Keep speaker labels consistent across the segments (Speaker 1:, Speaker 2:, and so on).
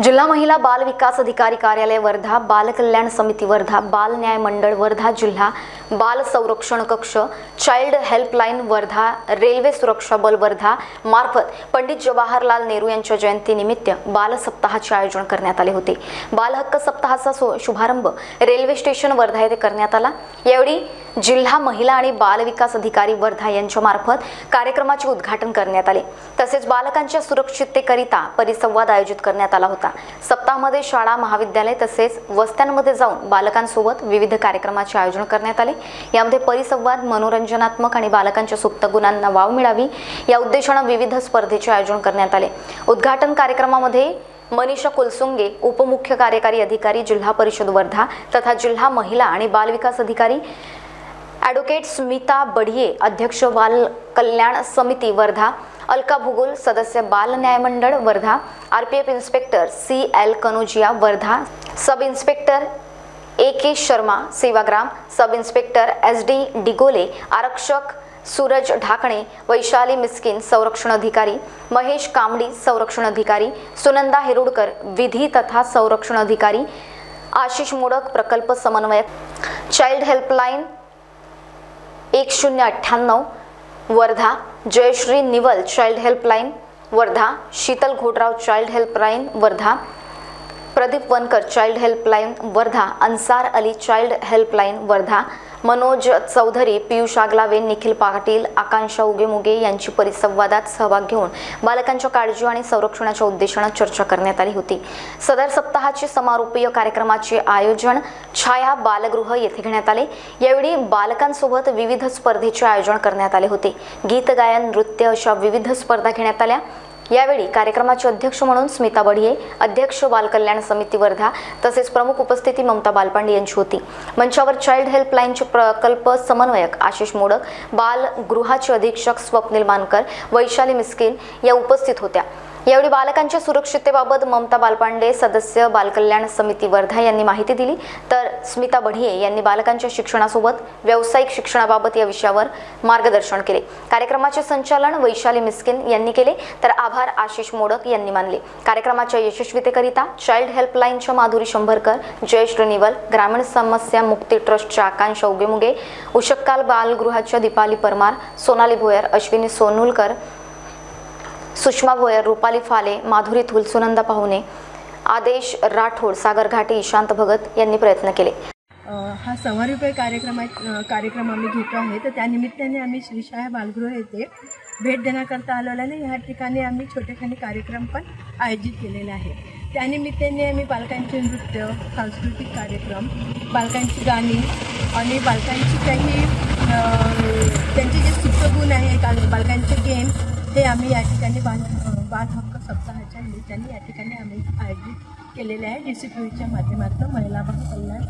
Speaker 1: जिल्हा महिला बाल विकास अधिकारी कार्यालय वर्धा, बाल कल्याण समिती वर्धा, बाल न्याय मंडळ वर्धा जिल्हा, बाल संरक्षण कक्ष, चाइल्ड हेल्पलाईन वर्धा, रेल्वे सुरक्षा बल वर्धा मार्फत पंडित जवाहरलाल नेहरू यांच्या जयंतीनिमित्त बाल सप्ताहाचे आयोजन करण्यात आले होते। बाल हक्क सप्ताहाचा शुभारंभ रेल्वे स्टेशन वर्धा येथे करण्यात आला। यावेळी जिल्हा महिला आणि बाल विकास अधिकारी वर्धा यांच्या मार्फत कार्यक्रमाचे उद्घाटन करण्यात आले। तसेच बालकांच्या सुरक्षिततेकरिता परिसंवाद आयोजित करण्यात आला होता। सप्ताहामध्ये शाळा, महाविद्यालय तसेच वस्त्यांमध्ये जाऊन बालकांसोबत विविध कार्यक्रमाचे आयोजन करण्यात आले। यामध्ये परिसंवाद, मनोरंजनात्मक आणि बालकांच्या सुप्त गुणांना वाव मिळावी या उद्देशाने विविध स्पर्धेचे आयोजन करण्यात आले। उद्घाटन कार्यक्रमामध्ये मनीषा कुलसुंगे, उपमुख्य कार्यकारी अधिकारी जिल्हा परिषद वर्धा तथा जिल्हा महिला आणि बाल विकास अधिकारी ॲडव्होकेट स्मिता बढिये, अध्यक्ष बाल कल्याण समिती वर्धा, अलका भुगुल, सदस्य बाल न्याय मंडळ Wardha, RPF inspector CL Kanojia Wardha, sub inspector AK Sharma Sevagram, sub inspector SD डिगोले, आरक्षक सूरज ढाकणे, वैशाली मिस्किन संरक्षण अधिकारी, महेश कामडी संरक्षण अधिकारी, सुनंदा हिरुडकर विधी तथा संरक्षण अधिकारी, आशिष मोडक प्रकल्प समन्वयक, child helpline 1098 Wardha, Jayshree Niwal child helpline Wardha, Sheetal Ghodrao child helpline Wardha, Pradeep Wankar child helpline Wardha, Ansar Ali child helpline Wardha, Manoj Chaudhari, Piyush Aglawe, Nikhil Patil, Akanksha उगेमुगे यांची परिसंवादात सहभाग घेऊन बालकांच्या काळजी आणि संरक्षणाच्या उद्देशाने चर्चा करण्यात आली होती। सदर सप्ताहाचे समारोपीय कार्यक्रमाचे आयोजन छाया बालगृह येथे घेण्यात आले। यावेळी बालकांसोबत विविध स्पर्धेचे आयोजन करण्यात आले होते। गीत, गायन, नृत्य अशा विविध स्पर्धा घेण्यात आल्या। यावेळी कार्यक्रमाचे अध्यक्ष म्हणून स्मिता बढिये, अध्यक्ष बाल कल्याण समिती वर्धा तसेच प्रमुख उपस्थिती ममता बालपांडे यांची होती। मंचावर चाइल्ड हेल्पलाईनचे प्रकल्प समन्वयक आशिष मोडक, बाल गृहाचे अधीक्षक स्वप्नील मानकर, वैशाली मिस्किन या उपस्थित होत्या। यावेळी बालकांच्या सुरक्षिततेबाबत ममता बालपांडे, सदस्य बाल कल्याण समिती वर्धा यांनी माहिती दिली, तर स्मिता बढिये यांनी बालकांच्या शिक्षणासोबत व्यावसायिक शिक्षणाबाबत या विषयावर मार्गदर्शन केले। कार्यक्रमाचे संचालन वैशाली मिस्किन यांनी केले, तर आभार आशिष मोडक यांनी मानले। कार्यक्रमाच्या यशस्वीतेकरिता चाइल्ड हेल्पलाईनच्या माधुरी शंभरकर, जयश्री निवल, ग्रामीण समस्या मुक्ती ट्रस्टच्या आकांक्षा उगेमुगे, उशक्काल बालगृहाच्या दीपाली परमार, सोनाली भोयर, अश्विनी सोनुलकर, सुषमा भोयर, रुपाली फाले, माधुरी थुल, सुनंदा पाहुणे, आदेश राठोड, सागर घाटे, ईशांत भगत यांनी प्रयत्न केले।
Speaker 2: हा समारोपीय कार्यक्रम आम्ही घेतो आहे, तर त्यानिमित्ताने आम्ही श्री छाया बालगृह येथे भेट देण्याकरता आलेलो आहे। ह्या ठिकाणी आम्ही छोटेखानी कार्यक्रम पण आयोजित केलेले आहे। त्यानिमित्ताने आम्ही बालकांचे नृत्य, सांस्कृतिक कार्यक्रम, बालकांची गाणी आणि बालकांची काही त्यांचे जे सुप्तगुण आहेत, बालकांचे गेम्स, हे आम्ही या ठिकाणी बाल हक्क सप्ताहाच्या निमित्ताने या ठिकाणी आम्ही आयोजित केलेले आहे DCPच्या माध्यमातून महिला बाल कल्याण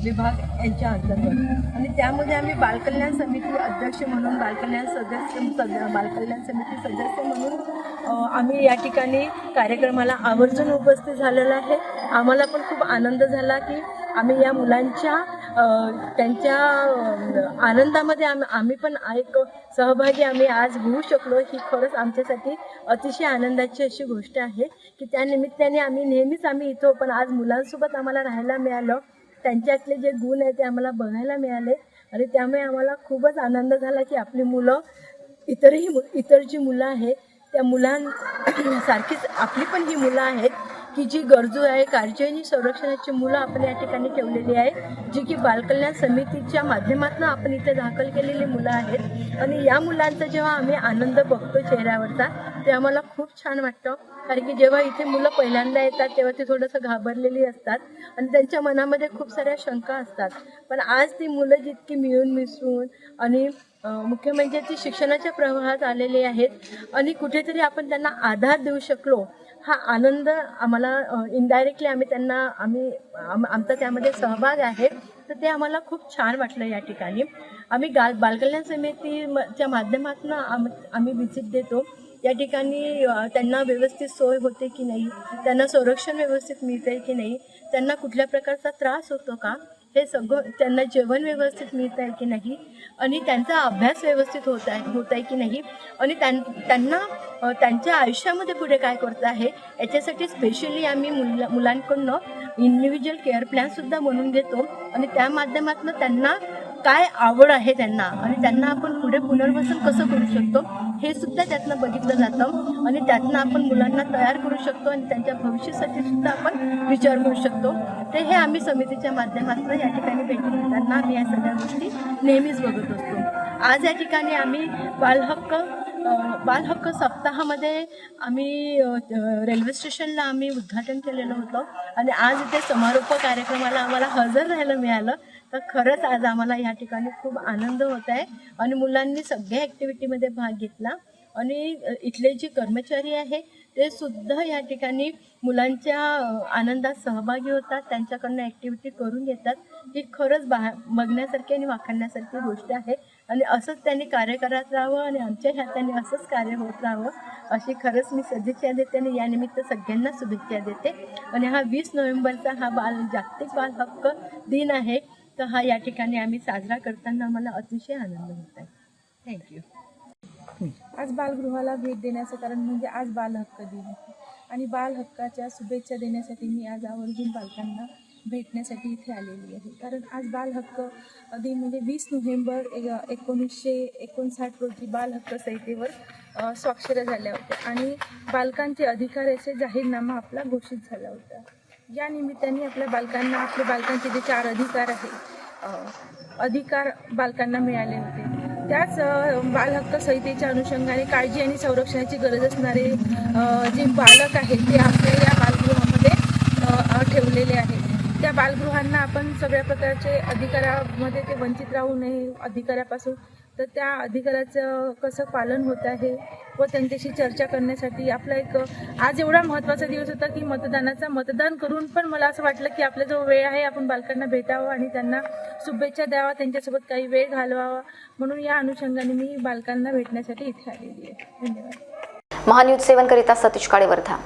Speaker 2: विभाग यांच्या अंतर्गत। आणि त्यामध्ये आम्ही बालकल्याण समिती अध्यक्ष म्हणून, बालकल्याण समिती सदस्य म्हणून आम्ही या ठिकाणी कार्यक्रमाला आवर्जून उपस्थित झालेला आहे। आम्हाला पण खूप आनंद झाला की आम्ही या मुलांच्या त्यांच्या आनंदामध्ये आम्ही पण एक सहभागी आम्ही आज होऊ शकलो। ही खरंच आमच्यासाठी अतिशय आनंदाची अशी गोष्ट आहे की त्यानिमित्ताने आम्ही इथं, पण आज मुलांसोबत आम्हाला राहायला मिळालं, त्यांच्यातले जे गुण आहेत ते आम्हाला बघायला मिळाले आणि त्यामुळे आम्हाला खूपच आनंद झाला की आपली मुलं, इतर जी मुलं आहेत त्या मुलांसारखीच आपली पण ही मुलं आहेत की जी गरजू आहे, काळजी आणि संरक्षणाची मुलं आपण या ठिकाणी ठेवलेली आहे, जी की बालकल्याण समितीच्या माध्यमातून आपण इथे दाखल केलेली मुलं आहेत। आणि या मुलांचा जेव्हा आम्ही आनंद बघतो चेहऱ्यावरचा, ते आम्हाला खूप छान वाटतं। कारण की जेव्हा इथे मुलं पहिल्यांदा येतात तेव्हा ते थोडंसं घाबरलेली असतात आणि त्यांच्या मनामध्ये खूप साऱ्या शंका असतात, पण आज ती मुलं जितकी मिळून मिसळून आणि मुख्य म्हणजे ती शिक्षणाच्या प्रवाहात आलेली आहेत आणि कुठेतरी आपण त्यांना आधार देऊ शकलो, हा आनंद आम्हाला इनडायरेक्टली आमचा त्यामध्ये सहभाग आहे, तर ते आम्हाला खूप छान वाटलं। या ठिकाणी आम्ही बालकल्याण समितीच्या माध्यमातून आम्ही व्हिजिट देतो। या ठिकाणी त्यांना व्यवस्थित सोय होते की नाही, त्यांना संरक्षण व्यवस्थित मिळते की नाही, त्यांना कुठल्या प्रकारचा त्रास होतो का, हे सगळं, त्यांना जेवण व्यवस्थित मिळत आहे की नाही, आणि त्यांचा अभ्यास व्यवस्थित होत आहे की नाही, आणि त्यांना त्यांच्या आयुष्यामध्ये पुढे काय करता आहे याच्यासाठी स्पेशली आम्ही मुलांकडनं इंडिव्हिज्युअल केअर प्लॅनसुद्धा बनवून घेतो, आणि त्या माध्यमातून त्यांना काय आवड आहे त्यांना, आणि त्यांना आपण पुढे पुनर्वसन कसं करू शकतो हे सुद्धा त्यातनं बघितलं जातं, आणि त्यातनं आपण मुलांना तयार करू शकतो आणि त्यांच्या भविष्यासाठी सुद्धा आपण विचार करू शकतो. ते हे आम्ही समितीच्या माध्यमातून या ठिकाणी भेटी देताना आम्ही या सगळ्या गोष्टी नेहमीच बघत असतो. आज या ठिकाणी आम्ही बालहक्क सप्ताहामध्ये आम्ही रेल्वे स्टेशनला आम्ही उद्घाटन केलेलं होतं, आणि आज इथे समारोप कार्यक्रमाला आम्हाला हजर राहायला मिळालं. तर खरंच आज आम्हाला या ठिकाणी खूप आनंद होत आहे, आणि मुलांनी सगळ्या ॲक्टिव्हिटीमध्ये भाग घेतला, आणि इथले जे कर्मचारी आहे ते सुद्धा या ठिकाणी मुलांच्या आनंदात सहभागी होतात, त्यांच्याकडनं ॲक्टिव्हिटी करून घेतात. ही खरंच बघण्यासारखी आणि वाखाणण्यासारखी गोष्ट आहे, आणि असंच त्यांनी कार्य करत राहावं, आणि आमच्या हाताने असंच कार्य होत राहावं अशी खरंच मी सदिच्छा देते, आणि यानिमित्त सगळ्यांना शुभेच्छा देते. आणि हा 20 नोव्हेंबरचा हा जागतिक बाल हक्क दिन आहे, तर हा या ठिकाणी आम्ही साजरा करताना आम्हाला अतिशय आनंद होत आहे. थँक्यू.
Speaker 3: आज बालगृहाला भेट देण्याचं कारण म्हणजे आज बाल हक्क दिन आहे, आणि बाल हक्काच्या शुभेच्छा देण्यासाठी मी आज आवर्जून बालकांना भेटण्यासाठी इथे आलेली आहे. कारण आज बाल हक्क दिन म्हणजे 20 नोव्हेंबर 1959 रोजी बाल हक्क संहितेवर स्वाक्षऱ्या झाल्या होत्या, आणि बालकांचे अधिकार याचे जाहीरनामा आपला घोषित झाला होता. या निमित्ताने आपल्या बालकांचे जे 4 अधिकार अधिकार बालकांना मिळाले होते. त्याच बाल हक्क संहितेच्या अनुषंगाने काळजी आणि संरक्षणाची गरज असणारे जे बालक आहेत ते आपल्या या बालगृहामध्ये ठेवलेले आहेत. त्या बालगृहांना आपण सगळ्या प्रकारचे अधिकारामध्ये ते वंचित राहू नये अधिकारापासून, तर त्या अधिकाराचं कसं पालन होत आहे व त्यांच्याशी चर्चा करण्यासाठी आपला एक आज एवढा महत्त्वाचा दिवस होता की मतदान करून पण मला असं वाटलं की आपल्याजवळ वेळ आहे, आपण बालकांना भेटावं आणि त्यांना शुभेच्छा द्यावा, त्यांच्यासोबत काही वेळ घालवावा, म्हणून या अनुषंगाने मी बालकांना भेटण्यासाठी इथे आलेली आहे. धन्यवाद.
Speaker 1: महान्यूज 7 करिता सतीश काळे, वर्धा.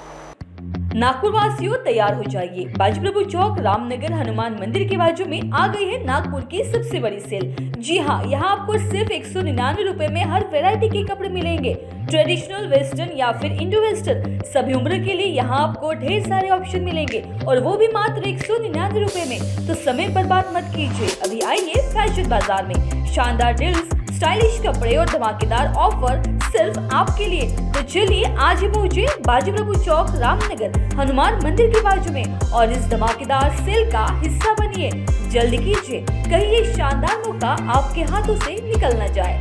Speaker 4: नागपुर वासियों तैयार हो जाइए, बाजीप्रभु चौक रामनगर हनुमान मंदिर के बाजू में आ गई है नागपुर की सबसे बड़ी सेल। जी हाँ, यहाँ आपको सिर्फ 199 रुपए में हर वैरायटी के कपड़े मिलेंगे, ट्रेडिशनल, वेस्टर्न या फिर इंडो वेस्टर्न, सभी उम्र के लिए यहाँ आपको ढेर सारे ऑप्शन मिलेंगे, और वो भी मात्र 199 रुपए में। तो समय बर्बाद मत कीजिए, अभी आइए फैशन बाजार में। शानदार डील्स, स्टाइलिश कपड़े और धमाकेदार ऑफर सिर्फ आपके लिए। तो चलिए आज ही पहुंचे बाजीप्रभु चौक रामनगर हनुमान मंदिर के बाजू में और इस धमाकेदार सेल का हिस्सा बनिए। जल्दी कीजिए, कहीं ये शानदार मौका आपके हाथों से निकल न जाए।